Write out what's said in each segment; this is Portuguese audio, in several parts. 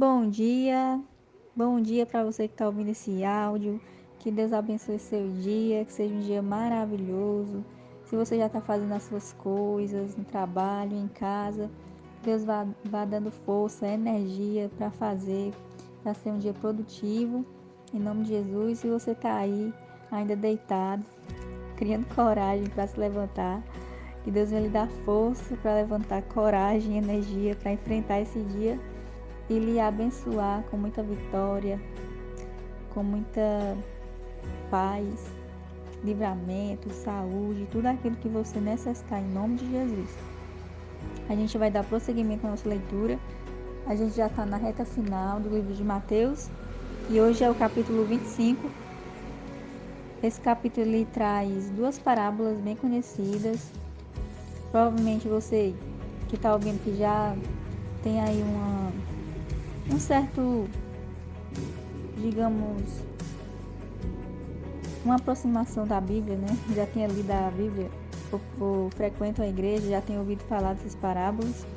Bom dia para você que está ouvindo esse áudio. Que Deus abençoe seu dia, que seja um dia maravilhoso. Se você já está fazendo as suas coisas no trabalho, em casa, Deus vá dando força, energia para fazer, para ser um dia produtivo. Em nome de Jesus. Se você está aí ainda deitado, criando coragem para se levantar, que Deus venha lhe dar força para levantar coragem e energia para enfrentar esse dia e lhe abençoar com muita vitória, com muita paz, livramento, saúde, tudo aquilo que você necessitar em nome de Jesus. A gente vai dar prosseguimento à nossa leitura. A gente já está na reta final do livro de Mateus e hoje é o capítulo 25. Esse capítulo lhe traz duas parábolas bem conhecidas. Provavelmente você que está ouvindo que já tem aí um certo, digamos, uma aproximação da Bíblia, né? Já tinha lido a Bíblia, ou frequento a igreja, já tenho ouvido falar dessas parábolas.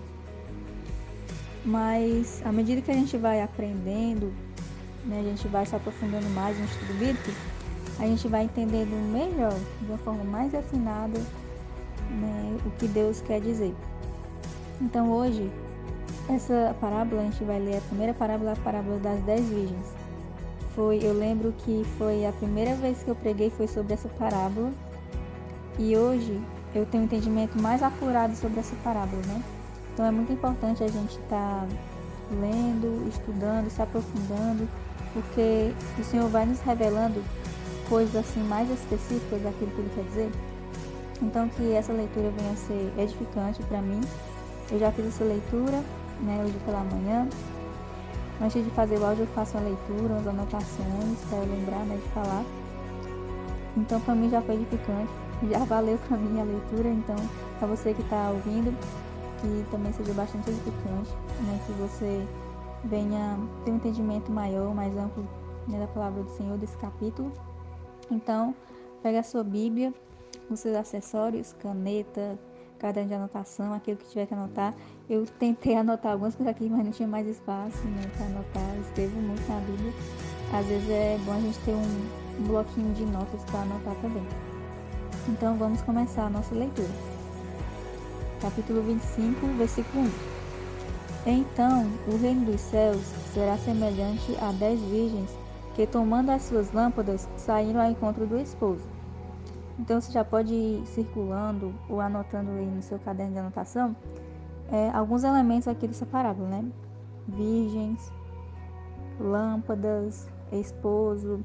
Mas à medida que a gente vai aprendendo, né, a gente vai se aprofundando mais no estudo bíblico, a gente vai entendendo melhor, de uma forma mais refinada, né, o que Deus quer dizer. Então hoje, essa parábola, a gente vai ler a primeira parábola, a parábola das 10 virgens. Eu lembro que foi a primeira vez que eu preguei foi sobre essa parábola. E hoje eu tenho um entendimento mais apurado sobre essa parábola, né? Então é muito importante a gente estar lendo, estudando, se aprofundando, porque o Senhor vai nos revelando coisas assim mais específicas daquilo que Ele quer dizer. Então que essa leitura venha a ser edificante para mim. Eu já fiz essa leitura, né, hoje pela manhã. Antes de fazer o áudio eu faço uma leitura, umas anotações para eu lembrar, né, de falar. Então para mim já foi edificante, já valeu para mim a leitura. Então para você que está ouvindo, que também seja bastante edificante, né, que você venha ter um entendimento maior, mais amplo, né, da palavra do Senhor, desse capítulo. Então pega a sua Bíblia, os seus acessórios, caneta, caderno de anotação, aquilo que tiver que anotar. Eu tentei anotar algumas coisas aqui, mas não tinha mais espaço, né, para anotar. Eu escrevo muito na Bíblia. Às vezes é bom a gente ter um bloquinho de notas para anotar também. Então vamos começar a nossa leitura. Capítulo 25, versículo 1. Então o reino dos céus será semelhante a 10 virgens que, tomando as suas lâmpadas, saíram ao encontro do esposo. Então você já pode ir circulando ou anotando aí no seu caderno de anotação alguns elementos aqui dessa parábola, né? Virgens, lâmpadas, esposo.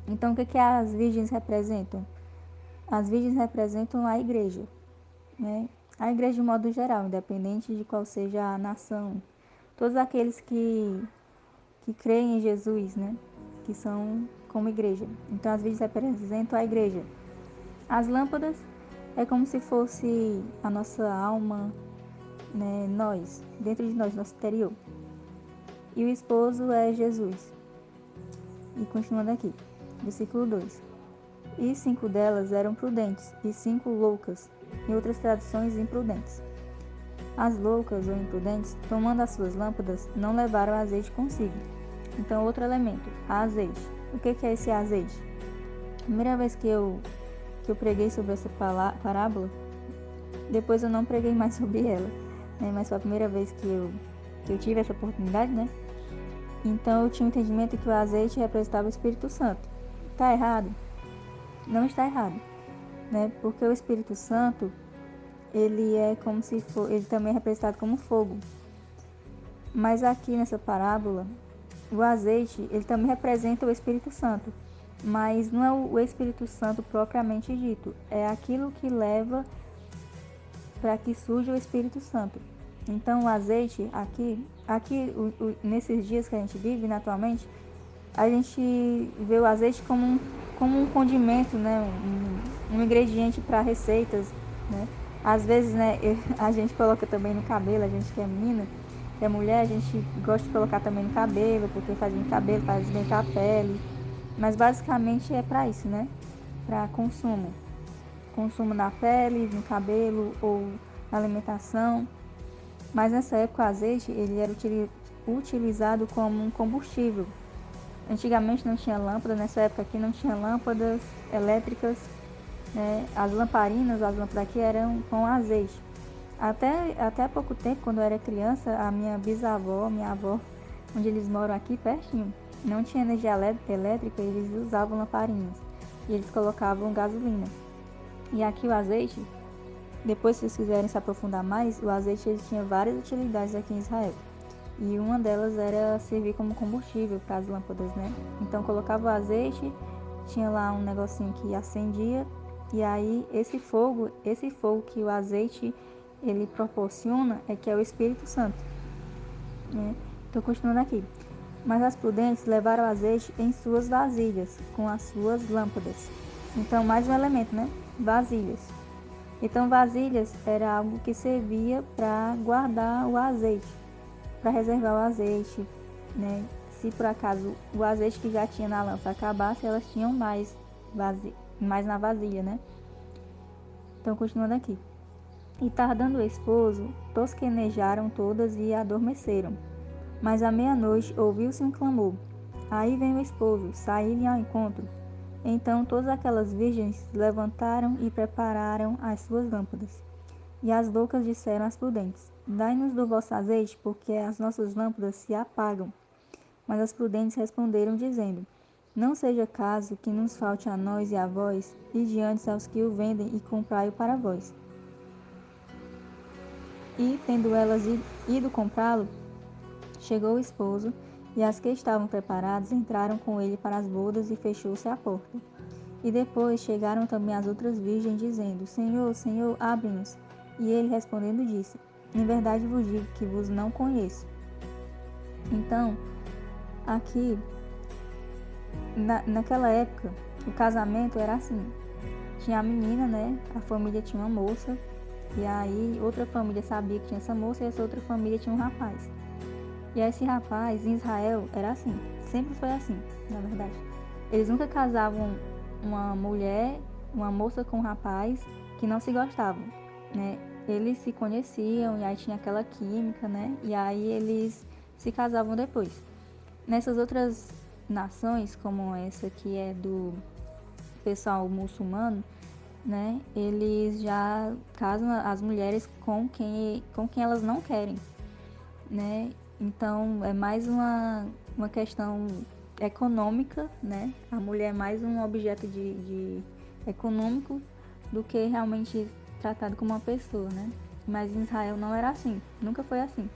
Então o que as virgens representam? As virgens representam a igreja, né? A igreja de modo geral, independente de qual seja a nação. Todos aqueles que creem em Jesus, né? Que são como igreja. Então as virgens representam a igreja. As lâmpadas é como se fosse a nossa alma, né, nós, dentro de nós, nosso interior. E o esposo é Jesus. E continuando aqui, versículo 2. E 5 delas eram prudentes, e 5 loucas, em outras traduções, imprudentes. As loucas ou imprudentes, tomando as suas lâmpadas, não levaram azeite consigo. Então, outro elemento, azeite. O que é esse azeite? A primeira vez que eu preguei sobre essa parábola, depois eu não preguei mais sobre ela, né? Mas foi a primeira vez que eu tive essa oportunidade, né? Então eu tinha o entendimento que o azeite representava o Espírito Santo. Está errado? Não está errado, né? Porque o Espírito Santo, ele é como se ele também é representado como fogo. Mas aqui nessa parábola, o azeite, ele também representa o Espírito Santo. Mas não é o Espírito Santo propriamente dito, é aquilo que leva para que surja o Espírito Santo. Então o azeite aqui nesses dias que a gente vive, né, atualmente, a gente vê o azeite como um condimento, né, um ingrediente para receitas, né. Às vezes, né, a gente coloca também no cabelo, a gente que é menina, que é mulher, a gente gosta de colocar também no cabelo, porque faz bem no cabelo, faz bem com a pele. Mas basicamente é para isso, né? Para consumo. Consumo na pele, no cabelo ou na alimentação. Mas nessa época o azeite ele era utilizado como um combustível. Antigamente não tinha lâmpada, nessa época aqui não tinha lâmpadas elétricas, né? As lamparinas, as lâmpadas aqui eram com azeite. Até pouco tempo, quando eu era criança, a minha bisavó, minha avó, onde eles moram aqui pertinho, não tinha energia elétrica, eles usavam lamparinas e eles colocavam gasolina. E aqui o azeite, depois se vocês quiserem se aprofundar mais, o azeite ele tinha várias utilidades aqui em Israel. E uma delas era servir como combustível para as lâmpadas, né? Então colocava o azeite, tinha lá um negocinho que acendia, e aí esse fogo que o azeite ele proporciona é que é o Espírito Santo, né? Então continuando aqui. Mas as prudentes levaram o azeite em suas vasilhas, com as suas lâmpadas. Então mais um elemento, né? Vasilhas. Então vasilhas era algo que servia para guardar o azeite, para reservar o azeite, né? Se por acaso o azeite que já tinha na lâmpada acabasse, elas tinham mais na vasilha, né? Então, continuando aqui. E tardando o esposo, tosquenejaram todas e adormeceram. Mas à meia-noite ouviu-se um clamor. Aí vem o esposo, saí-lhe ao encontro. Então todas aquelas virgens se levantaram e prepararam as suas lâmpadas. E as loucas disseram às prudentes: Dai-nos do vosso azeite, porque as nossas lâmpadas se apagam. Mas as prudentes responderam, dizendo: Não seja caso que nos falte a nós e a vós, e diante aos que o vendem, e comprai-o para vós. E, tendo elas ido comprá-lo, chegou o esposo, e as que estavam preparadas entraram com ele para as bodas, e fechou-se a porta. E depois chegaram também as outras virgens, dizendo: Senhor, Senhor, abre-nos. E ele respondendo disse: Em verdade vos digo que vos não conheço. Então, aqui, naquela época, o casamento era assim. Tinha a menina, né? A família tinha uma moça. E aí, outra família sabia que tinha essa moça e essa outra família tinha um rapaz. E esse rapaz, em Israel, era assim. Sempre foi assim, na verdade. Eles nunca casavam uma mulher, uma moça com um rapaz que não se gostavam, né? Eles se conheciam e aí tinha aquela química, né? E aí eles se casavam depois. Nessas outras nações, como essa que é do pessoal muçulmano, né? Eles já casam as mulheres com quem elas não querem, né? Então é mais uma questão econômica, né? A mulher é mais um objeto de econômico do que realmente tratado como uma pessoa, né? Mas em Israel não era assim, nunca foi assim.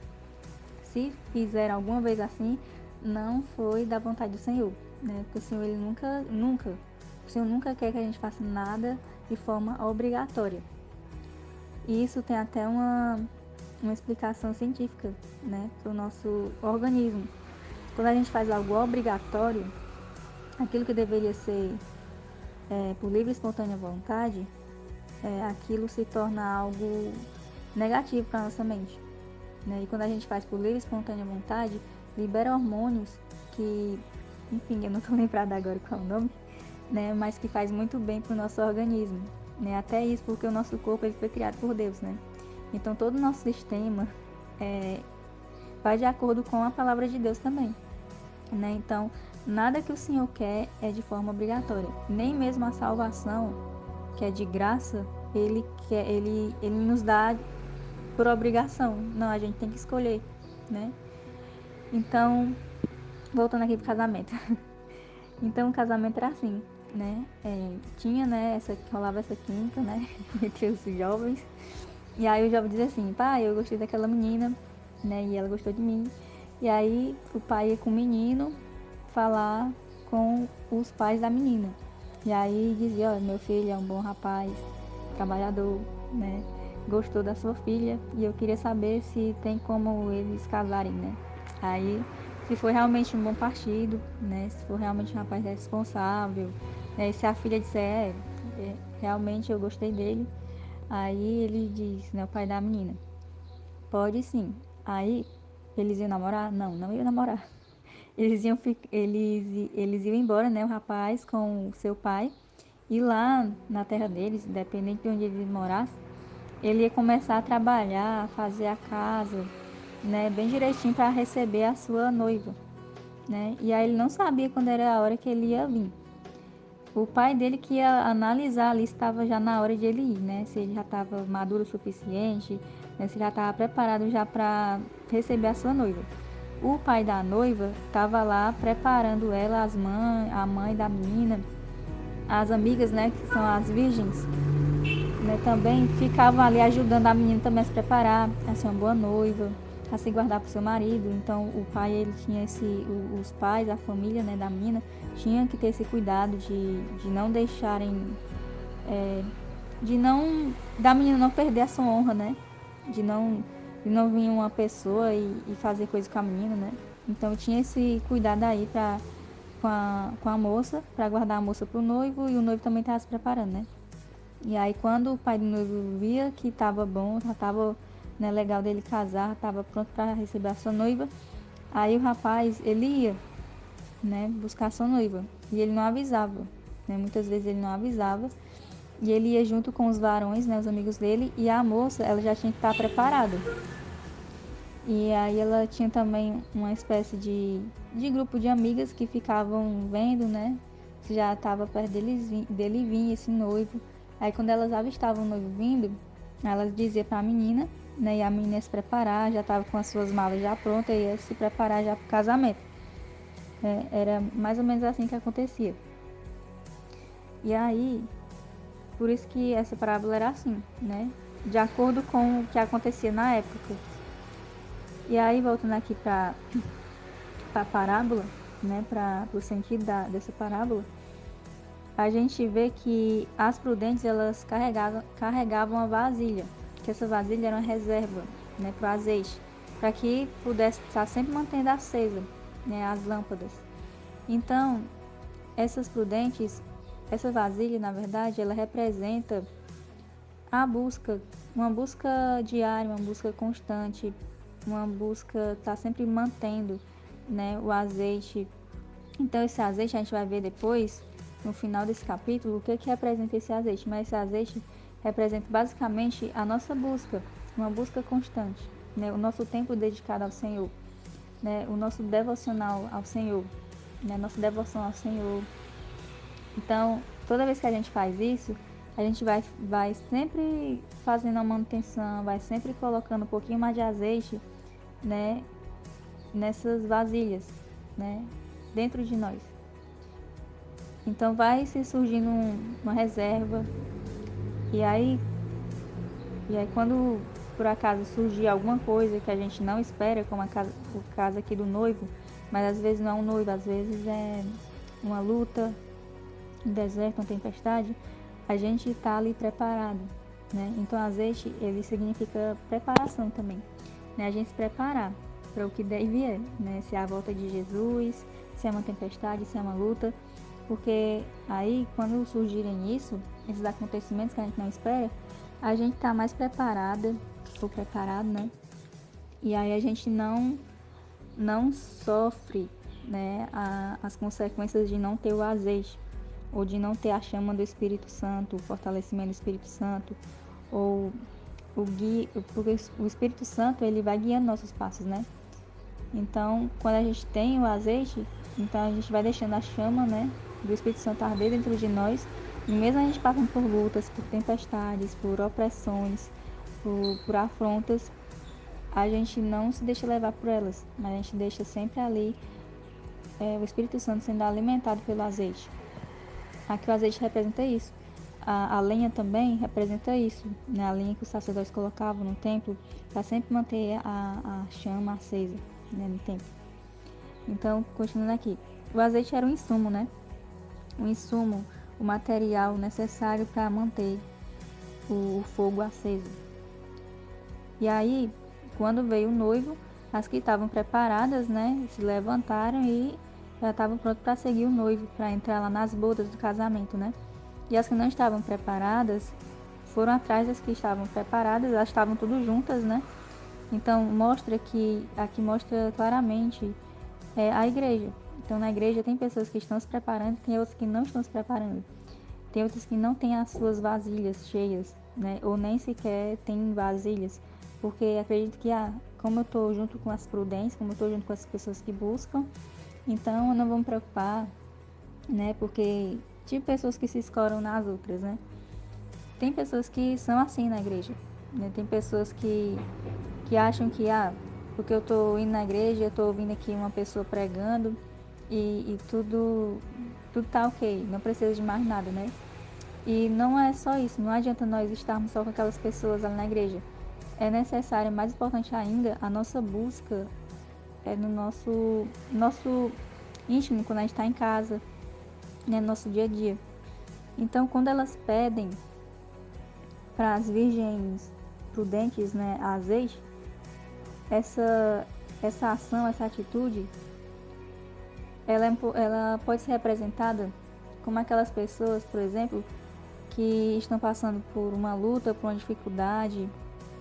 Se fizeram alguma vez assim, não foi da vontade do Senhor, né? Porque o Senhor ele o Senhor nunca quer que a gente faça nada de forma obrigatória. E isso tem até uma explicação científica, né, para o nosso organismo. Quando a gente faz algo obrigatório, aquilo que deveria ser por livre e espontânea vontade, aquilo se torna algo negativo para a nossa mente, né? E quando a gente faz por livre e espontânea vontade, libera hormônios que, enfim, eu não estou lembrada agora qual é o nome, né, mas que faz muito bem para o nosso organismo, né? Até isso porque o nosso corpo ele foi criado por Deus, né? Então todo o nosso sistema vai de acordo com a palavra de Deus também, né? Então nada que o Senhor quer é de forma obrigatória, nem mesmo a salvação, que é de graça, ele nos dá por obrigação. Não, a gente tem que escolher, né? Então, voltando aqui pro casamento. Então o casamento era assim, né? Tinha, né, rolava essa química, né, entre os jovens. E aí o jovem dizia assim: pai, eu gostei daquela menina, né, e ela gostou de mim. E aí o pai ia com o menino falar com os pais da menina. E aí dizia: ó, meu filho é um bom rapaz, trabalhador, né, gostou da sua filha e eu queria saber se tem como eles casarem, né. Aí, se for realmente um bom partido, né, se for realmente um rapaz responsável, né, se a filha disser: realmente eu gostei dele, aí ele diz, né, o pai da menina: pode sim. Aí eles iam namorar? Não, não iam namorar. Eles iam embora, né, o rapaz com o seu pai. E lá na terra deles, independente de onde eles morassem, ele ia começar a trabalhar, a fazer a casa, né, bem direitinho para receber a sua noiva, né? E aí ele não sabia quando era a hora que ele ia vir. O pai dele que ia analisar ali se estava já na hora de ele ir, né? Se ele já estava maduro o suficiente, né? Se já estava preparado já para receber a sua noiva. O pai da noiva estava lá preparando ela, a mãe da menina, as amigas, né, que são as virgens, né, também ficavam ali ajudando a menina também a se preparar, a ser uma boa noiva, a se guardar para o seu marido. Então o pai, ele tinha os pais, a família, né, da menina, tinha que ter esse cuidado de não deixarem, de não, da menina não perder a sua honra, né, de não, de não vir uma pessoa e fazer coisa com a menina, né. Então tinha esse cuidado aí com a moça, para guardar a moça para o noivo, e o noivo também estava se preparando, né. E aí quando o pai do noivo via que estava bom, já estava, né, legal dele casar, estava pronto para receber a sua noiva, aí o rapaz, ele ia, né, buscar a sua noiva. E ele não avisava, né, muitas vezes ele não avisava. E ele ia junto com os varões, né, os amigos dele, e a moça, ela já tinha que estar preparada. E aí ela tinha também uma espécie de grupo de amigas que ficavam vendo, né, se já estava perto dele vir esse noivo. Aí quando elas avistavam o noivo vindo, elas diziam para a menina, né, e a menina ia se preparar, já estava com as suas malas já prontas, e ia se preparar já para o casamento. Era mais ou menos assim que acontecia. E aí, por isso que essa parábola era assim, né, de acordo com o que acontecia na época. E aí, voltando aqui para a parábola, né, para o sentido dessa parábola, a gente vê que as prudentes, elas carregavam a vasilha, que essa vasilha era uma reserva, né, para o azeite, para que pudesse estar sempre mantendo acesa, né, as lâmpadas. Então, essas prudentes, essa vasilha, na verdade, ela representa a busca, uma busca diária, uma busca constante, uma busca tá sempre mantendo, né, o azeite. Então esse azeite a gente vai ver depois, no final desse capítulo, o que representa esse azeite. Mas esse azeite representa basicamente a nossa busca, uma busca constante, né, o nosso tempo dedicado ao Senhor, né, o nosso devocional ao Senhor, né, nossa devoção ao Senhor. Então, toda vez que a gente faz isso, a gente vai sempre fazendo a manutenção, vai sempre colocando um pouquinho mais de azeite, né, nessas vasilhas, né, dentro de nós. Então vai se surgindo uma reserva, e aí quando por acaso surgir alguma coisa que a gente não espera, como o caso aqui do noivo, mas às vezes não é um noivo, às vezes é uma luta, um deserto, uma tempestade, a gente está ali preparado, né? Então azeite, ele significa preparação também, né? A gente se preparar para o que der e vier, né? Se é a volta de Jesus, se é uma tempestade, se é uma luta, porque aí quando surgirem esses acontecimentos que a gente não espera, a gente está mais preparada, ou preparado, né? E aí a gente não sofre, né, as consequências de não ter o azeite, ou de não ter a chama do Espírito Santo, o fortalecimento do Espírito Santo, ou o guia, porque o Espírito Santo, ele vai guiando nossos passos, né? Então, quando a gente tem o azeite, então a gente vai deixando a chama, né, do Espírito Santo arder dentro de nós, e mesmo a gente passando por lutas, por tempestades, por opressões, por afrontas, a gente não se deixa levar por elas, mas a gente deixa sempre ali o Espírito Santo sendo alimentado pelo azeite. Aqui o azeite representa isso. A lenha também representa isso, né? A lenha que os sacerdotes colocavam no templo para sempre manter a chama acesa, né, no templo. Então, continuando aqui. O azeite era um insumo, né? O insumo, o material necessário para manter o fogo aceso. E aí, quando veio o noivo, as que estavam preparadas, né, se levantaram e já estavam prontas para seguir o noivo, para entrar lá nas bodas do casamento, né? E as que não estavam preparadas foram atrás das que estavam preparadas, elas estavam todas juntas, né? Então aqui mostra claramente a igreja. Então na igreja tem pessoas que estão se preparando, tem outras que não estão se preparando. Tem outras que não têm as suas vasilhas cheias, né? Ou nem sequer têm vasilhas, porque acredito que como eu estou junto com as prudentes, como eu estou junto com as pessoas que buscam, então eu não vou me preocupar, né? Porque tipo pessoas que se escoram nas outras, né? Tem pessoas que são assim na igreja, né? Tem pessoas que acham que, porque eu estou indo na igreja, eu estou ouvindo aqui uma pessoa pregando e tudo tá ok, não precisa de mais nada, né? E não é só isso, não adianta nós estarmos só com aquelas pessoas ali na igreja. É necessário, mais importante ainda, a nossa busca no nosso íntimo, quando a gente está em casa, né, no nosso dia a dia. Então, quando elas pedem para as virgens prudentes, né, azeite, essa ação, essa atitude, ela pode ser representada como aquelas pessoas, por exemplo, que estão passando por uma luta, por uma dificuldade,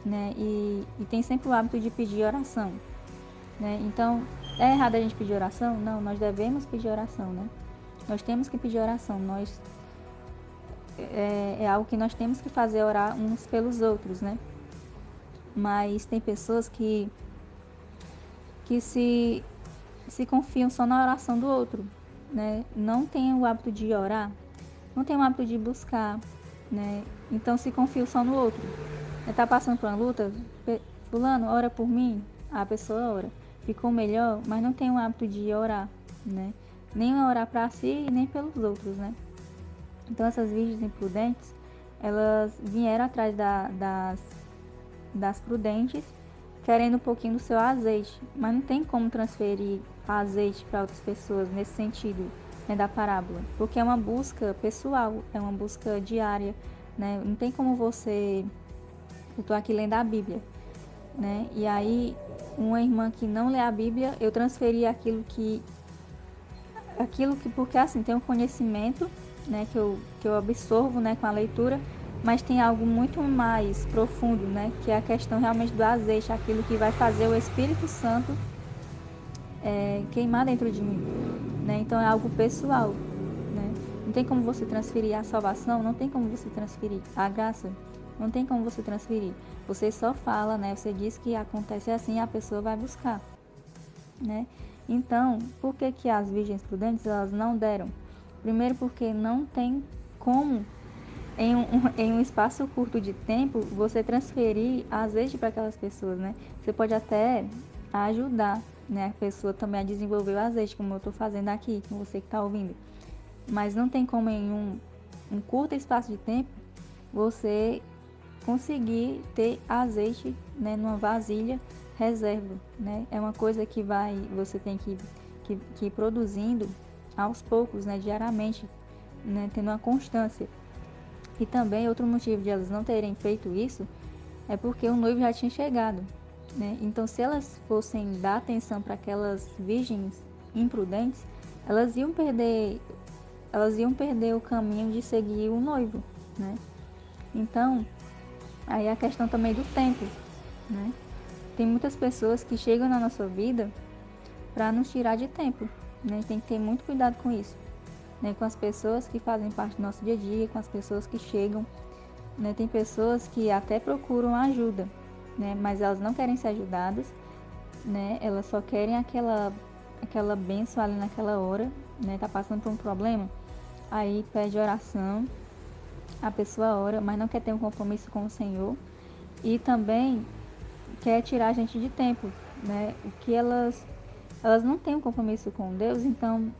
né, e tem sempre o hábito de pedir oração, né? Então, é errado a gente pedir oração? Não, nós devemos pedir oração, né? Nós temos que pedir oração, é algo que nós temos que fazer, orar uns pelos outros, né? Mas tem pessoas que se confiam só na oração do outro, né? Não tem o hábito de orar, não tem o hábito de buscar, né? Então se confia só no outro. Está passando por uma luta, fulano, ora por mim, a pessoa ora. Ficou melhor, mas não tem o hábito de orar, né? Nem orar para si e nem pelos outros, né? Então essas virgens imprudentes, elas vieram atrás das prudentes, querendo um pouquinho do seu azeite, mas não tem como transferir azeite para outras pessoas nesse sentido, né, da parábola, porque é uma busca pessoal, é uma busca diária, né? Não tem como você... Eu estou aqui lendo a Bíblia, né? E aí, uma irmã que não lê a Bíblia, eu transferi aquilo que porque assim, tem um conhecimento, né, que eu absorvo, né, com a leitura, mas tem algo muito mais profundo, né, que é a questão realmente do azeite, aquilo que vai fazer o Espírito Santo queimar dentro de mim, né? Então é algo pessoal, né? Não tem como você transferir a salvação, não tem como você transferir a graça, não tem como você transferir. Você só fala, né? Você diz que acontece assim, a pessoa vai buscar, né? Então, por que as virgens prudentes elas não deram? Primeiro porque não tem como em um espaço curto de tempo você transferir azeite para aquelas pessoas, né? Você pode até ajudar, né, a pessoa também a desenvolver o azeite, como eu estou fazendo aqui, com você que está ouvindo. Mas não tem como em um curto espaço de tempo você conseguir ter azeite, né, numa vasilha reserva, né? É uma coisa que você tem que ir produzindo aos poucos, né, diariamente, né, tendo uma constância. E também outro motivo de elas não terem feito isso é porque o noivo já tinha chegado, né? Então, se elas fossem dar atenção para aquelas virgens imprudentes, elas iam perder o caminho de seguir o noivo, né? Então, aí a questão também do tempo, né? Tem muitas pessoas que chegam na nossa vida para nos tirar de tempo, né? Tem que ter muito cuidado com isso, né? Com as pessoas que fazem parte do nosso dia a dia, com as pessoas que chegam, né? Tem pessoas que até procuram ajuda, né? Mas elas não querem ser ajudadas, né? Elas só querem aquela bênção ali naquela hora, né? Tá passando por um problema, aí pede oração, a pessoa ora, mas não quer ter um compromisso com o Senhor e também quer tirar a gente de tempo, né? O que elas não têm um compromisso com Deus, então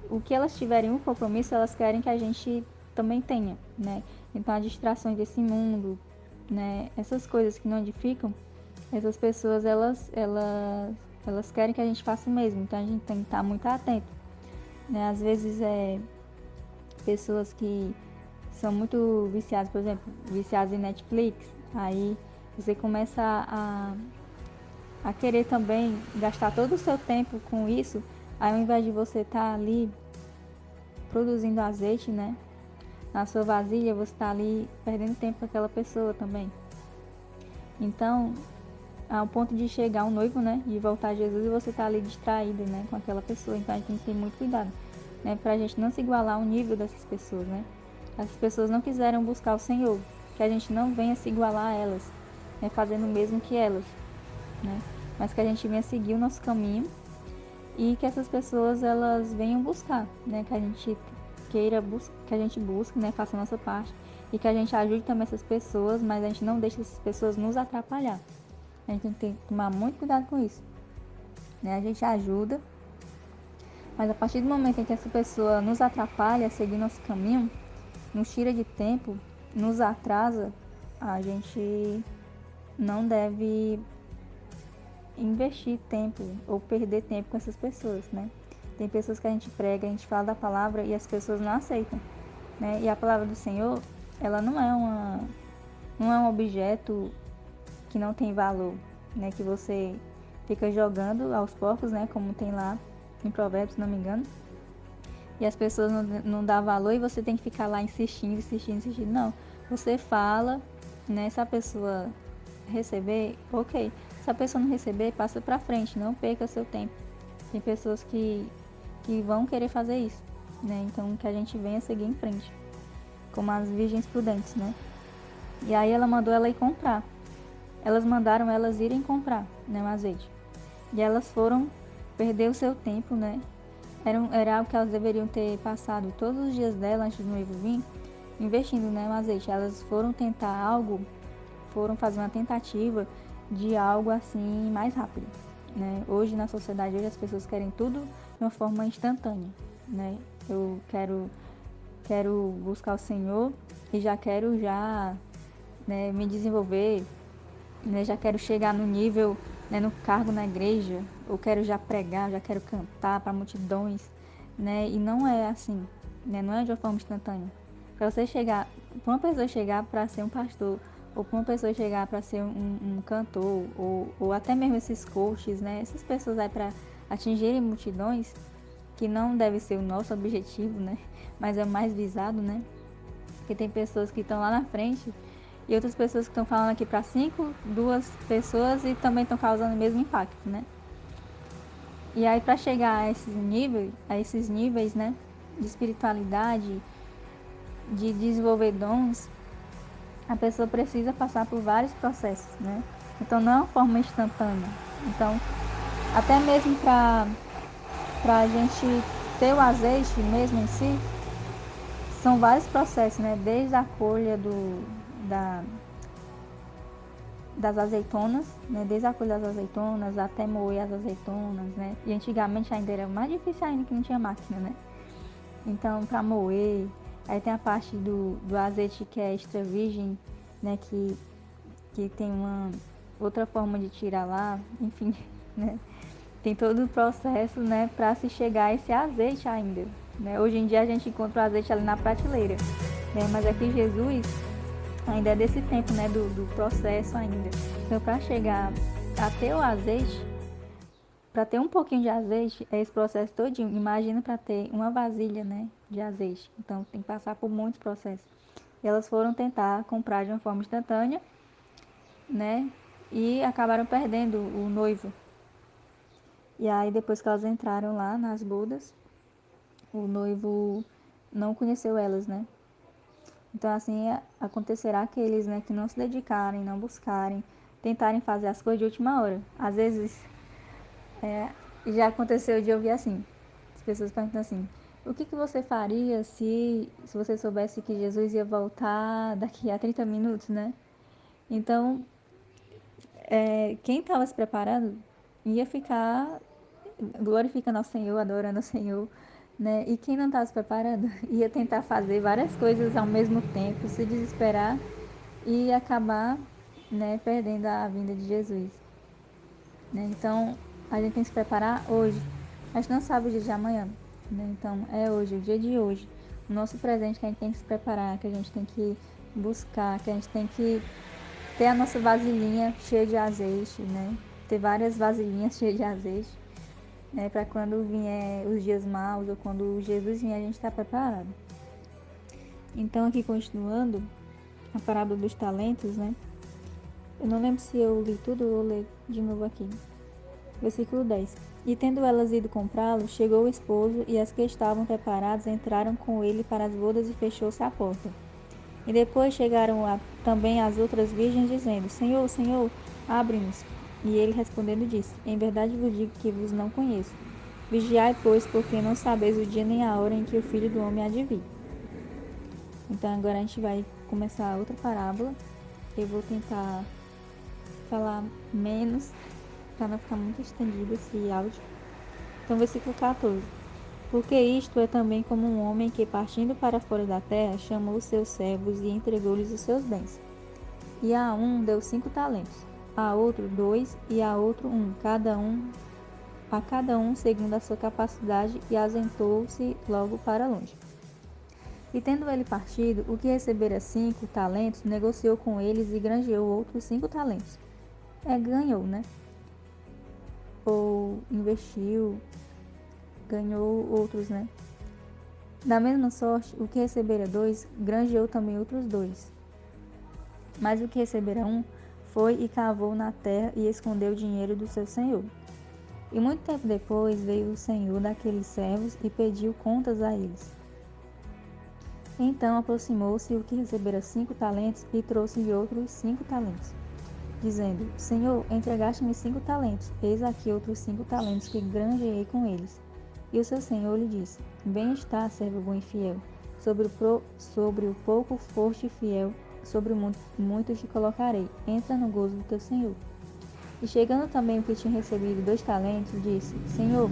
o que elas tiverem um compromisso, elas querem que a gente também tenha, né? Então as distrações desse mundo, né? Essas coisas que não edificam, essas pessoas elas querem que a gente faça o mesmo, então a gente tem que estar muito atento, né? Às vezes pessoas que são muito viciadas, por exemplo, viciadas em Netflix, aí você começa a querer também gastar todo o seu tempo com isso, aí ao invés de você estar ali produzindo azeite, né, na sua vasilha, você está ali perdendo tempo com aquela pessoa também. Então, ao ponto de chegar um noivo, né, de voltar a Jesus, e você está ali distraído, né, com aquela pessoa. Então a gente tem que ter muito cuidado, né, para a gente não se igualar ao nível dessas pessoas, né. Essas pessoas não quiseram buscar o Senhor, que a gente não venha se igualar a elas, né, fazendo o mesmo que elas, né. mas que a gente venha seguir o nosso caminho e que essas pessoas elas venham buscar, né? Que a gente que a gente busque, né? Faça a nossa parte e que a gente ajude também essas pessoas, mas a gente não deixe essas pessoas nos atrapalhar. A gente tem que tomar muito cuidado com isso, né? A gente ajuda, mas a partir do momento em que essa pessoa nos atrapalha a seguir nosso caminho, nos tira de tempo, nos atrasa, a gente não deve investir tempo ou perder tempo com essas pessoas, né? Tem pessoas que a gente prega, a gente fala da palavra e as pessoas não aceitam, né? E a palavra do Senhor, ela não é um objeto que não tem valor, né? Que você fica jogando aos porcos, né? Como tem lá em Provérbios, se não me engano. E as pessoas não dão valor e você tem que ficar lá insistindo. Não, você fala, né? Se a pessoa receber, ok. Se a pessoa não receber, passa pra frente, não perca seu tempo. Tem pessoas que vão querer fazer isso, né? Então que a gente venha seguir em frente, como as virgens prudentes, né? E aí ela mandou ela ir comprar. Elas mandaram elas irem comprar, né, o azeite. E elas foram perder o seu tempo, né? Era algo que elas deveriam ter passado todos os dias dela antes do noivo vir, investindo, né, no azeite. Elas foram tentar algo, foram fazer uma tentativa de algo assim mais rápido, né? Hoje na sociedade, hoje as pessoas querem tudo de uma forma instantânea, né? Eu quero buscar o Senhor e já quero né, me desenvolver, né? Já quero chegar no nível, né, no cargo na igreja, eu quero já pregar, já quero cantar para multidões, né? E não é assim, né? Não é de uma forma instantânea. Para uma pessoa chegar para ser um pastor, ou para uma pessoa chegar para ser um cantor, ou até mesmo esses coaches, né? Essas pessoas aí para atingirem multidões, que não deve ser o nosso objetivo, né? Mas é o mais visado, né? Porque tem pessoas que estão lá na frente e outras pessoas que estão falando aqui para 2 pessoas e também estão causando o mesmo impacto, né? E aí para chegar a esses níveis, né? De espiritualidade, de desenvolver dons, a pessoa precisa passar por vários processos, né? Então não é uma forma instantânea. Então, até mesmo para a gente ter o azeite mesmo em si, são vários processos, né? Desde a colha das azeitonas, né? Desde a colha das azeitonas até moer as azeitonas, né? E antigamente ainda era mais difícil ainda, que não tinha máquina, né? Então, para moer, aí tem a parte do azeite que é extra virgem, né? Que tem uma outra forma de tirar lá, enfim, né? Tem todo o processo, né? Para se chegar a esse azeite ainda, né? Hoje em dia a gente encontra o azeite ali na prateleira, né? Mas aqui Jesus ainda é desse tempo, né? Do processo ainda. Então, para chegar a ter o azeite, para ter um pouquinho de azeite, é esse processo todinho. Imagina para ter uma vasilha, né, de azeite. Então, tem que passar por muitos processos. E elas foram tentar comprar de uma forma instantânea, né, e acabaram perdendo o noivo. E aí, depois que elas entraram lá nas bodas, o noivo não conheceu elas, né. Então, assim, acontecerá aqueles, né, que não se dedicarem, não buscarem, tentarem fazer as coisas de última hora. Às vezes, já aconteceu de ouvir assim, as pessoas perguntam assim, o que você faria se você soubesse que Jesus ia voltar daqui a 30 minutos, né? Então, quem estava se preparando ia ficar glorificando ao Senhor, adorando ao Senhor, né? E quem não estava se preparando ia tentar fazer várias coisas ao mesmo tempo, se desesperar e acabar, né, perdendo a vinda de Jesus, né? Então, a gente tem que se preparar hoje. A gente não sabe o dia de amanhã, né? Então, é hoje, o dia de hoje. O nosso presente que a gente tem que se preparar, que a gente tem que buscar, que a gente tem que ter a nossa vasilhinha cheia de azeite, né? Ter várias vasilhinhas cheias de azeite, né? Para quando vier os dias maus ou quando Jesus vier, a gente está preparado. Então, aqui continuando, a parábola dos talentos, né? Eu não lembro se eu li tudo ou vou ler de novo aqui. Versículo 10. E tendo elas ido comprá-lo, chegou o esposo, e as que estavam preparadas entraram com ele para as bodas e fechou-se a porta. E depois chegaram também as outras virgens, dizendo, Senhor, Senhor, abre-nos. E ele respondendo disse: Em verdade vos digo que vos não conheço. Vigiai, pois, porque não sabeis o dia nem a hora em que o Filho do Homem há de vir. Então agora a gente vai começar outra parábola. Eu vou tentar falar menos, para não ficar muito estendido esse áudio. Então, versículo 14. Porque isto é também como um homem que, partindo para fora da terra, chamou os seus servos e entregou-lhes os seus bens. E a um deu 5 talentos, a outro 2 e a outro 1, a cada um segundo a sua capacidade, e ausentou-se logo para longe. E tendo ele partido, o que recebera 5 talentos, negociou com eles e granjeou outros 5 talentos. Ganhou, né? Ou investiu, ganhou outros, né? Da mesma sorte, o que recebera 2, granjeou também outros 2. Mas o que recebera 1, foi e cavou na terra e escondeu o dinheiro do seu senhor. E muito tempo depois veio o senhor daqueles servos e pediu contas a eles. Então aproximou-se o que recebera 5 talentos e trouxe-lhe outros 5 talentos, dizendo: Senhor, entregaste-me 5 talentos, eis aqui outros 5 talentos que granjeei com eles. E o seu senhor lhe disse: Bem está, servo bom e fiel, sobre o pouco foste fiel, sobre o muito te colocarei, entra no gozo do teu senhor. E chegando também o que tinha recebido 2 talentos, disse: Senhor,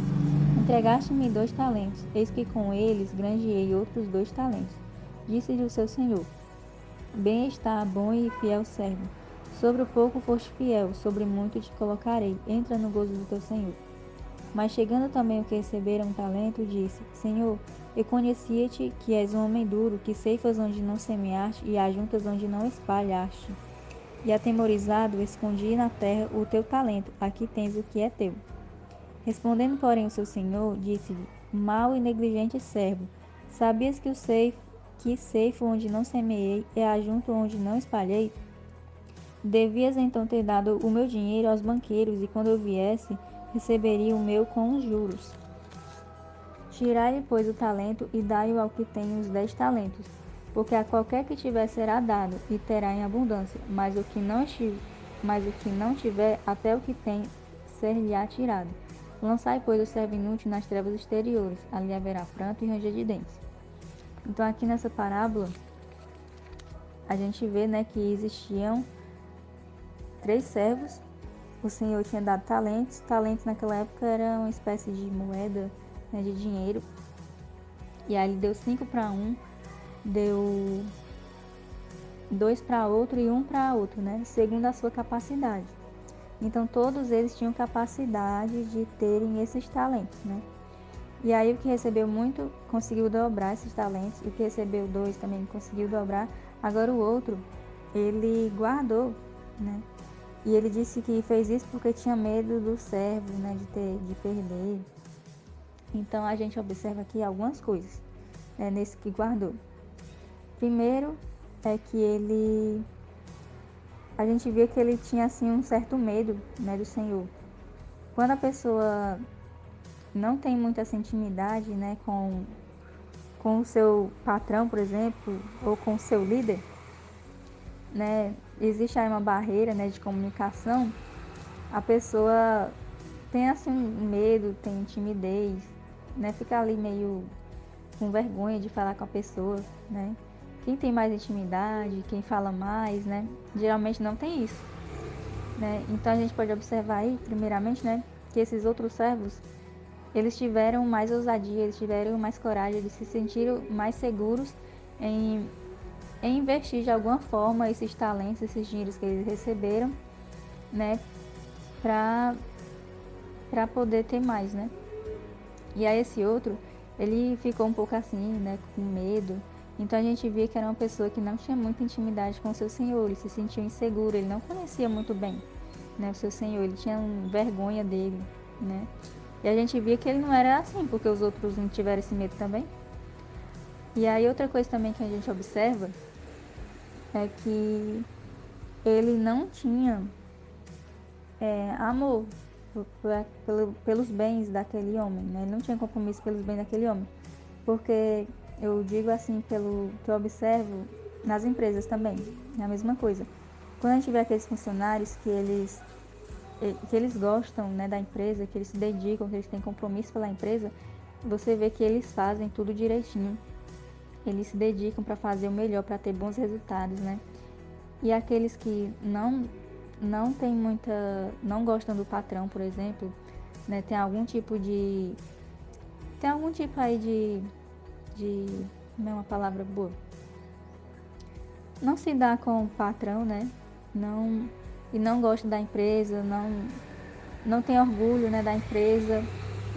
entregaste-me 2 talentos, eis que com eles granjeei outros 2 talentos. Disse-lhe o seu senhor: Bem está, bom e fiel servo, sobre o pouco foste fiel, sobre muito te colocarei, entra no gozo do teu senhor. Mas chegando também o que recebera 1 talento, disse: Senhor, eu conhecia-te que és um homem duro, que ceifas onde não semeaste e ajuntas onde não espalhaste. E atemorizado, escondi na terra o teu talento, aqui tens o que é teu. Respondendo, porém, o seu senhor, disse-lhe: Mau e negligente servo, sabias que ceifo onde não semeei e ajunto onde não espalhei? Devias então ter dado o meu dinheiro aos banqueiros, e quando eu viesse, receberia o meu com os juros. Tirai-lhe, pois, o talento e dai-o ao que tem os 10 talentos, porque a qualquer que tiver será dado, e terá em abundância, mas o que não tiver, até o que tem, ser-lhe-á tirado. Lançai, pois, o servo inútil nas trevas exteriores, ali haverá pranto e ranger de dentes. Então, aqui nessa parábola, a gente vê, né, que existiam 3 servos. O Senhor tinha dado talentos. Talentos naquela época era uma espécie de moeda, né, de dinheiro. E aí ele deu 5 para um, deu 2 para outro e 1 para outro, né, segundo a sua capacidade. Então todos eles tinham capacidade de terem esses talentos, né? E aí o que recebeu muito conseguiu dobrar esses talentos, e o que recebeu 2 também conseguiu dobrar. Agora o outro, ele guardou, né? E ele disse que fez isso porque tinha medo do servo, né, de perder. Então a gente observa aqui algumas coisas, né, nesse que guardou. Primeiro é que a gente via que ele tinha assim um certo medo, né, do Senhor. Quando a pessoa não tem muita essa intimidade, né, com o seu patrão, por exemplo, ou com o seu líder, né, existe aí uma barreira, né, de comunicação. A pessoa tem assim um medo, tem timidez, né, fica ali meio com vergonha de falar com a pessoa, né. Quem tem mais intimidade, quem fala mais, né, geralmente não tem isso, né. Então a gente pode observar aí, primeiramente, né, que esses outros servos, eles tiveram mais ousadia, eles tiveram mais coragem, eles se sentiram mais seguros em investir de alguma forma esses talentos, esses dinheiros que eles receberam, né, para poder ter mais, né. E aí esse outro, ele ficou um pouco assim, né, com medo. Então a gente via que era uma pessoa que não tinha muita intimidade com o seu senhor, ele se sentia inseguro, ele não conhecia muito bem, né, o seu senhor, ele tinha vergonha dele, né. E a gente via que ele não era assim, porque os outros não tiveram esse medo também. E aí outra coisa também que a gente observa é que ele não tinha amor pelos bens daquele homem, né? Ele não tinha compromisso pelos bens daquele homem. Porque eu digo assim, pelo que eu observo nas empresas também, é a mesma coisa. Quando a gente vê aqueles funcionários que eles que eles gostam, né, da empresa, que eles se dedicam, que eles têm compromisso pela empresa, você vê que eles fazem tudo direitinho. Eles se dedicam para fazer o melhor, para ter bons resultados, né? E aqueles que não tem muita, não gostam do patrão, por exemplo, né, tem algum tipo aí de não é uma palavra boa, não se dá com o patrão, né? Não, e não gosta da empresa, não tem orgulho, né, da empresa.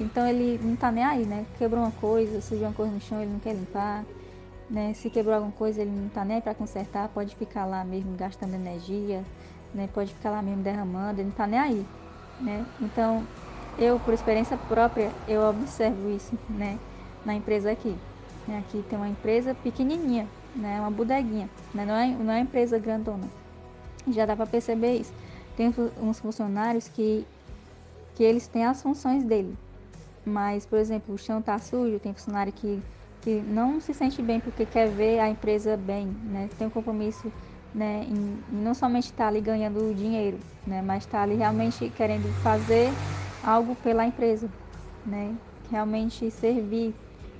Então ele não tá nem aí, né? Quebrou uma coisa, sujou uma coisa no chão, ele não quer limpar, né? Se quebrou alguma coisa, ele não tá nem aí para consertar, pode ficar lá mesmo gastando energia, né? Pode ficar lá mesmo derramando, ele não tá nem aí, né? Então, eu, por experiência própria, eu observo isso, né, na empresa aqui. Aqui tem uma empresa pequenininha, né, uma bodeguinha, né, não é uma empresa grandona. Já dá para perceber isso. Tem uns funcionários que eles têm as funções dele, mas, por exemplo, o chão tá sujo, tem funcionário que não se sente bem porque quer ver a empresa bem, né, tem um compromisso, né, em não somente estar ali ganhando dinheiro, né, mas estar ali realmente querendo fazer algo pela empresa, né, realmente servir,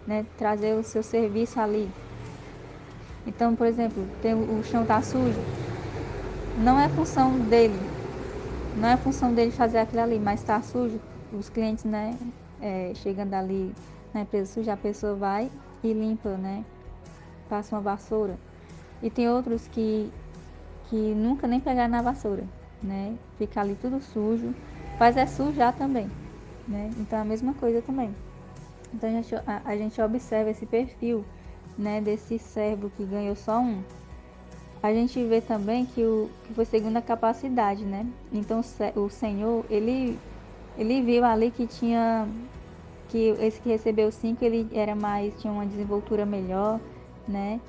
né, trazer o seu serviço ali. Então, por exemplo, o chão tá sujo, não é função dele, não é função dele fazer aquilo ali, mas tá sujo, os clientes, né, chegando ali na empresa suja, a pessoa vai e limpa, né, passa uma vassoura. E tem outros que nunca nem pegaram na vassoura, né, fica ali tudo sujo, faz sujar também, né, então é a mesma coisa também. Então a gente observa esse perfil, né, desse servo que ganhou só um. A gente vê também que foi segundo a capacidade, né? Então o Senhor, ele viu ali que esse que recebeu 5, ele tinha uma desenvoltura melhor, né?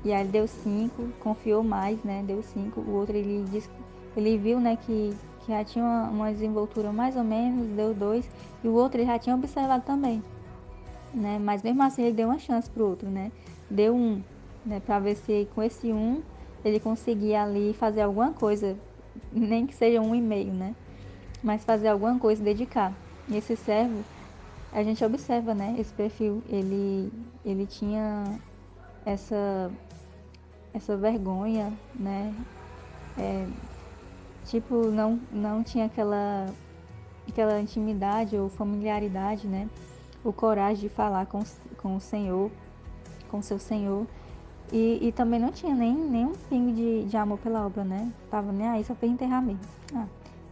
E aí ele deu 5, confiou mais, né? Deu 5. O outro ele viu, né, que já tinha uma desenvoltura mais ou menos, deu 2. E o outro ele já tinha observado também, né? Mas mesmo assim ele deu uma chance pro outro, né? Deu 1, né? Para ver se com esse 1 ele conseguia ali fazer alguma coisa, nem que seja 1,5, né? Mas fazer alguma coisa, dedicar. E esse servo, a gente observa, né? Esse perfil, ele tinha essa vergonha, né? Tipo, não tinha aquela intimidade ou familiaridade, né? O coragem de falar com o Senhor, com seu Senhor. E também não tinha nem um pingo de amor pela obra, né? Tava nem aí só pra enterrar mesmo.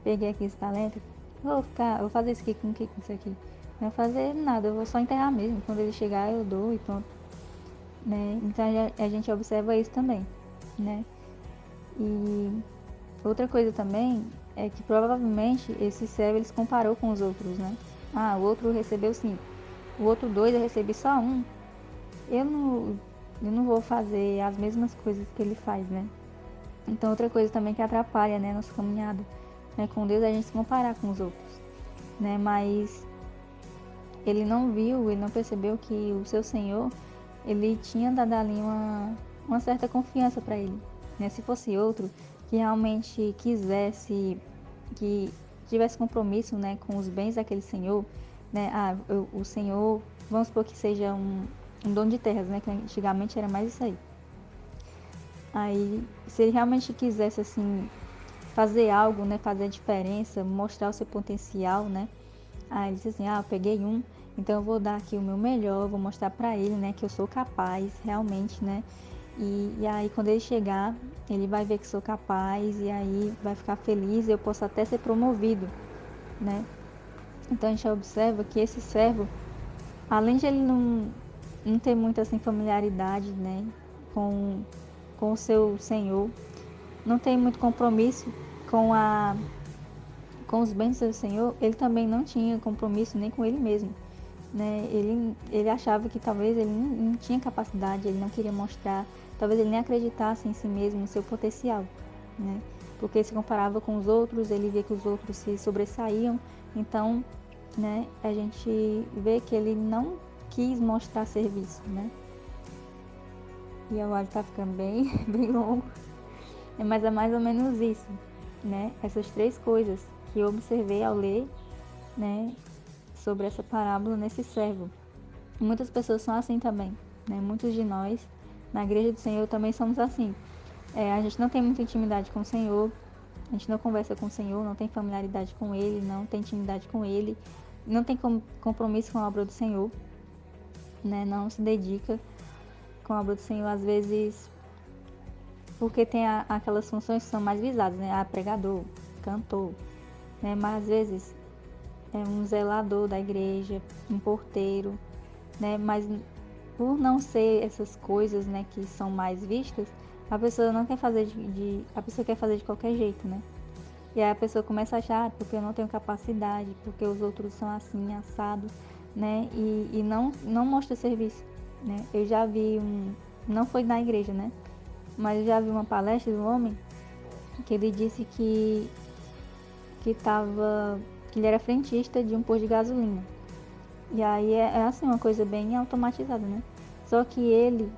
Peguei aqui esse talento, vou fazer isso aqui com isso aqui. Não vou fazer nada, eu vou só enterrar mesmo. Quando ele chegar eu dou e pronto. Né? Então a gente observa isso também, né? E outra coisa também é que provavelmente esse servo eles comparou com os outros, né? O outro recebeu 5, o outro 2 eu recebi só 1. Eu não vou fazer as mesmas coisas que ele faz, né? Então outra coisa também que atrapalha, né, nossa caminhada, né, com Deus é a gente se comparar com os outros, né? Mas ele não viu, ele não percebeu que o seu Senhor, ele tinha dado ali uma certa confiança para ele, né? Se fosse outro que realmente quisesse, que tivesse compromisso, né, com os bens daquele Senhor, né? O Senhor, vamos supor que seja um dono de terras, né? Que antigamente era mais isso aí. Aí, se ele realmente quisesse, assim, fazer algo, né? Fazer a diferença, mostrar o seu potencial, né? Aí ele disse assim, eu peguei 1, então eu vou dar aqui o meu melhor, vou mostrar pra ele, né? Que eu sou capaz, realmente, né? E aí, quando ele chegar, ele vai ver que sou capaz e aí vai ficar feliz e eu posso até ser promovido, né? Então, a gente observa que esse servo, além de ele não ter muita assim, familiaridade, né, com o seu Senhor, não tem muito compromisso com os bens do seu Senhor, ele também não tinha compromisso nem com ele mesmo, né? Ele achava que talvez ele não tinha capacidade, ele não queria mostrar, talvez ele nem acreditasse em si mesmo, no seu potencial, né? Porque se comparava com os outros, ele via que os outros se sobressaíam, então, né, a gente vê que ele não quis mostrar serviço, né? E o áudio tá ficando bem longo, mas é mais ou menos isso, né? Essas 3 coisas que eu observei ao ler, né, sobre essa parábola nesse servo. Muitas pessoas são assim também, né? Muitos de nós, na igreja do Senhor, também somos assim. A gente não tem muita intimidade com o Senhor, a gente não conversa com o Senhor, não tem familiaridade com Ele, não tem intimidade com Ele, não tem compromisso com a obra do Senhor, né? Não se dedica com a obra do Senhor, às vezes, porque tem aquelas funções que são mais visadas, né? Pregador, cantor, né? Mas às vezes é um zelador da igreja, um porteiro, né? Mas por não ser essas coisas, né, que são mais vistas, a pessoa não quer fazer a pessoa quer fazer de qualquer jeito, né? E aí a pessoa começa a achar, porque eu não tenho capacidade, porque os outros são assim, assado, né? E não mostra serviço, né? Eu já vi não foi na igreja, né? Mas eu já vi uma palestra de um homem que ele disse que ele era frentista de um posto de gasolina. E aí é assim, uma coisa bem automatizada, né? Só que ele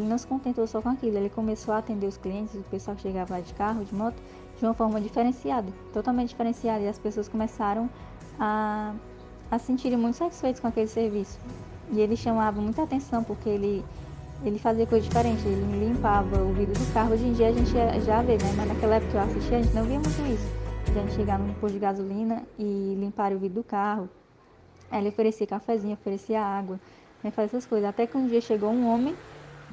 não se contentou só com aquilo, ele começou a atender os clientes, o pessoal que chegava lá de carro, de moto, de uma forma diferenciada, totalmente diferenciada, e as pessoas começaram a se sentirem muito satisfeitos com aquele serviço. E ele chamava muita atenção, porque ele fazia coisa diferente, ele limpava o vidro do carro. Hoje em dia a gente já vê, né? Mas naquela época que eu assistia, a gente não via muito isso. A gente chegar num posto de gasolina e limpar o vidro do carro. Aí ele oferecia cafezinho, oferecia água, né? Fazia essas coisas. Até que um dia chegou um homem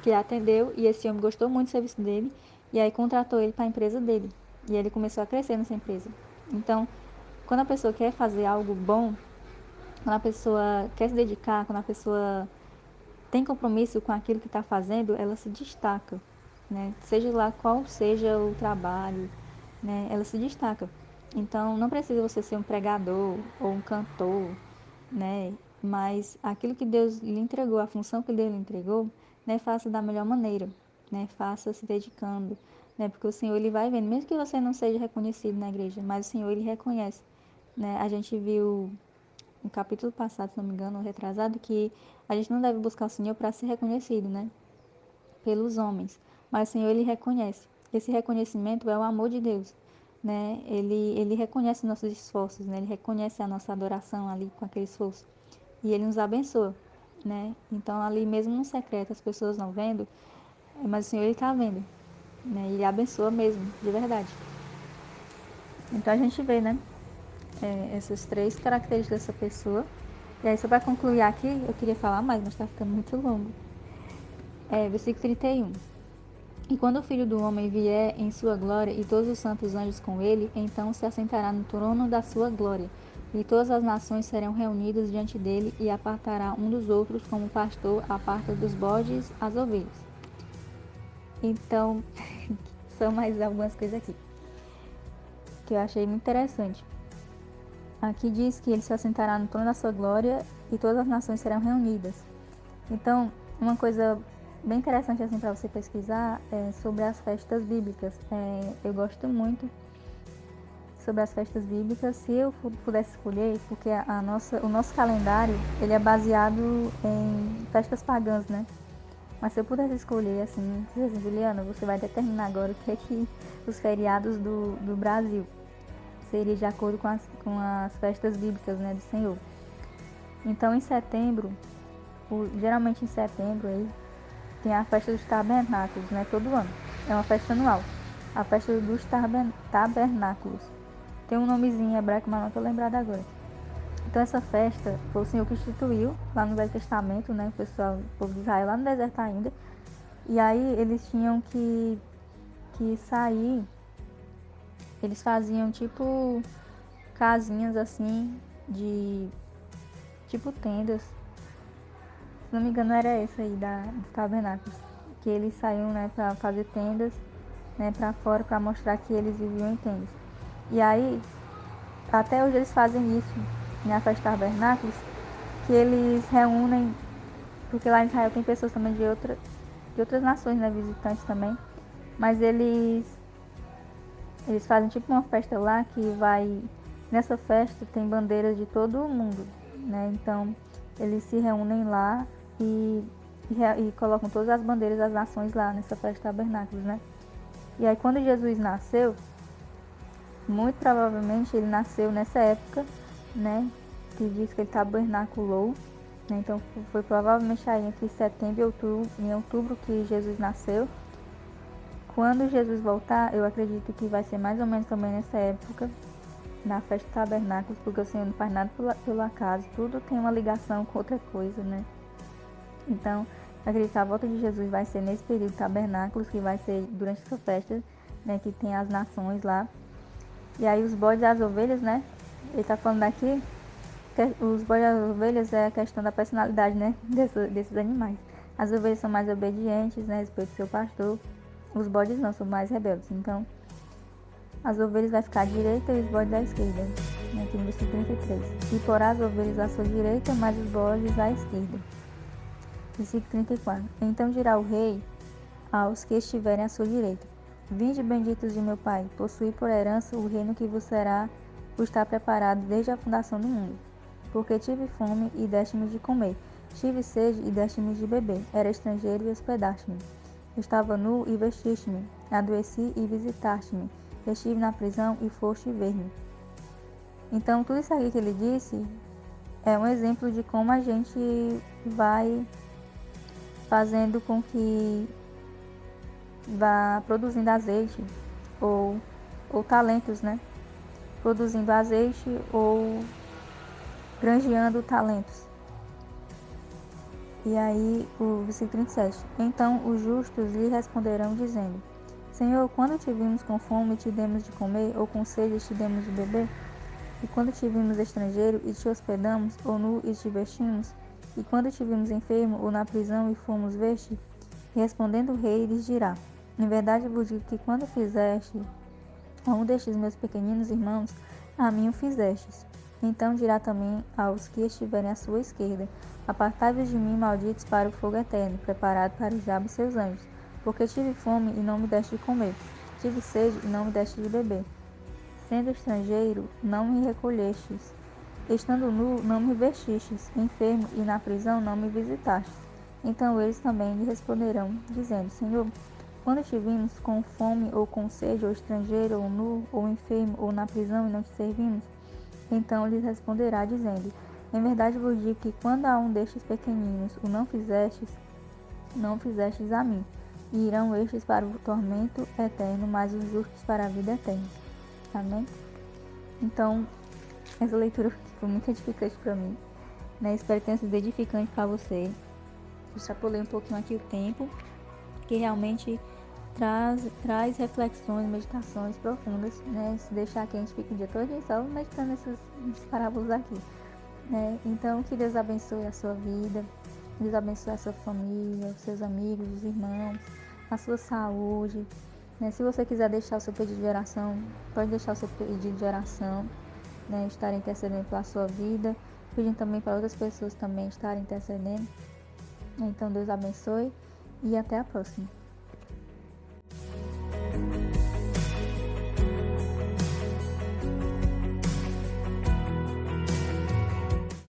que atendeu, e esse homem gostou muito do serviço dele, e aí contratou ele para a empresa dele. E ele começou a crescer nessa empresa. Então, quando a pessoa quer fazer algo bom, quando a pessoa quer se dedicar, quando a pessoa tem compromisso com aquilo que está fazendo, ela se destaca, né? Seja lá qual seja o trabalho, né? Ela se destaca. Então, não precisa você ser um pregador ou um cantor, né? Mas aquilo que Deus lhe entregou, a função que Deus lhe entregou, né? Faça da melhor maneira, né? Faça se dedicando, né? Porque o Senhor, ele vai vendo, mesmo que você não seja reconhecido na igreja, mas o Senhor, ele reconhece, né? A gente viu no capítulo passado, se não me engano, retrasado, que a gente não deve buscar o Senhor para ser reconhecido, né? Pelos homens, mas o Senhor, ele reconhece. Esse reconhecimento é o amor de Deus, né? Ele reconhece nossos esforços, né? Ele reconhece a nossa adoração ali com aquele esforço, e ele nos abençoa, né? Então, ali mesmo no secreto, as pessoas não vendo, mas o Senhor, ele está vendo, né? Ele abençoa mesmo, de verdade. Então, a gente vê, né? Essas três características dessa pessoa. E aí, só para concluir aqui, eu queria falar mais, mas está ficando muito longo. Versículo 31. E quando o Filho do Homem vier em sua glória e todos os santos anjos com ele, então se assentará no trono da sua glória. E todas as nações serão reunidas diante dele e apartará um dos outros, como o pastor aparta dos bodes as ovelhas. Então, são mais algumas coisas aqui que eu achei muito interessante. Aqui diz que ele se assentará no trono da sua glória e todas as nações serão reunidas. Então, uma coisa bem interessante assim para você pesquisar é sobre as festas bíblicas. Eu gosto muito sobre as festas bíblicas. Se eu pudesse escolher, porque o nosso calendário ele é baseado em festas pagãs, né? Mas se eu pudesse escolher, assim, Juliana, você vai determinar agora o que é que os feriados do Brasil seria de acordo com as festas bíblicas, né, do Senhor. Então, em setembro, geralmente em setembro, aí, tem a festa dos tabernáculos, né, todo ano. É uma festa anual. A festa dos tabernáculos. Tem um nomezinho em hebraico, mas não estou lembrada agora. Então, essa festa foi o Senhor que instituiu lá no Velho Testamento, né, o povo de Israel, lá no deserto ainda. E aí, eles tinham que sair. Eles faziam tipo casinhas assim, tipo tendas. Se não me engano era essa aí dos tabernáculos. Que eles saíam, né, pra fazer tendas, né, pra fora, pra mostrar que eles viviam em tendas. E aí, até hoje eles fazem isso, na festa dos tabernáculos, que eles reúnem, porque lá em Israel tem pessoas também de outras nações, né, visitantes também. Mas eles fazem tipo uma festa lá que vai... Nessa festa tem bandeiras de todo o mundo, né? Então, eles se reúnem lá e colocam todas as bandeiras das nações lá nessa festa de tabernáculos, né? E aí, quando Jesus nasceu, muito provavelmente ele nasceu nessa época, né, que diz que ele tabernaculou, né, então foi provavelmente aí entre setembro e outubro, em outubro que Jesus nasceu. Quando Jesus voltar, eu acredito que vai ser mais ou menos também nessa época, na festa dos tabernáculos, porque o Senhor não faz nada pelo acaso, tudo tem uma ligação com outra coisa, né? Então, eu acredito que a volta de Jesus vai ser nesse período de tabernáculos, que vai ser durante essa festa, né, que tem as nações lá. E aí os bodes e as ovelhas, né? Ele tá falando aqui que os bodes e as ovelhas é a questão da personalidade, né? Desses animais. As ovelhas são mais obedientes, né? Respeito ao seu pastor. Os bodes não, são mais rebeldes. Então, as ovelhas vai ficar à direita e os bodes à esquerda. Né? Aqui no versículo 33. E porá as ovelhas à sua direita, mas os bodes à esquerda. Versículo 34. Então dirá o rei aos que estiverem à sua direita: Vinde, benditos de meu Pai, possuí por herança o reino que vos está preparado desde a fundação do mundo. Porque tive fome e deste-me de comer, tive sede e deste-me de beber, era estrangeiro e hospedaste-me. Estava nu e vestiste-me, adoeci e visitaste-me, estive na prisão e foste ver-me. Então, tudo isso aqui que ele disse é um exemplo de como a gente vai fazendo com que vá produzindo azeite ou talentos, né? Produzindo azeite ou granjeando talentos. E aí o versículo 37. Então os justos lhe responderão dizendo: Senhor, quando te vimos com fome e te demos de comer, ou com sede e te demos de beber? E quando te vimos estrangeiro e te hospedamos, ou nu e te vestimos? E quando te vimos enfermo ou na prisão e fomos ver-te? E respondendo o rei lhes dirá: Em verdade vos digo que quando fizeste a um destes meus pequeninos irmãos, a mim o fizestes. Então dirá também aos que estiverem à sua esquerda: Apartai-vos de mim, malditos, para o fogo eterno, preparado para o diabo e seus anjos. Porque tive fome e não me deste de comer, tive sede e não me deste de beber. Sendo estrangeiro, não me recolhestes. Estando nu, não me vestistes. Enfermo e na prisão, não me visitastes. Então eles também lhe responderão, dizendo: Senhor, quando te vimos com fome ou com sede, ou estrangeiro, ou nu, ou enfermo, ou na prisão e não te servimos? Então lhes responderá, dizendo: Em verdade vos digo que quando a um destes pequeninos o não fizestes a mim. E irão estes para o tormento eterno, mas os justos para a vida eterna. Amém? Então, essa leitura foi muito edificante para mim, né? Espero que tenha sido edificante para você. Eu extrapolei um pouquinho aqui o tempo, que realmente traz reflexões, meditações profundas, né? Se deixar aqui a gente fica o dia todo só meditando nessas parábolas aqui, né? Então, que Deus abençoe a sua vida, que Deus abençoe a sua família, os seus amigos, os irmãos, a sua saúde, né? Se você quiser deixar o seu pedido de oração, pode deixar o seu pedido de oração, né? Estar intercedendo pela sua vida, pedindo também para outras pessoas também estarem intercedendo. Então, Deus abençoe e até a próxima.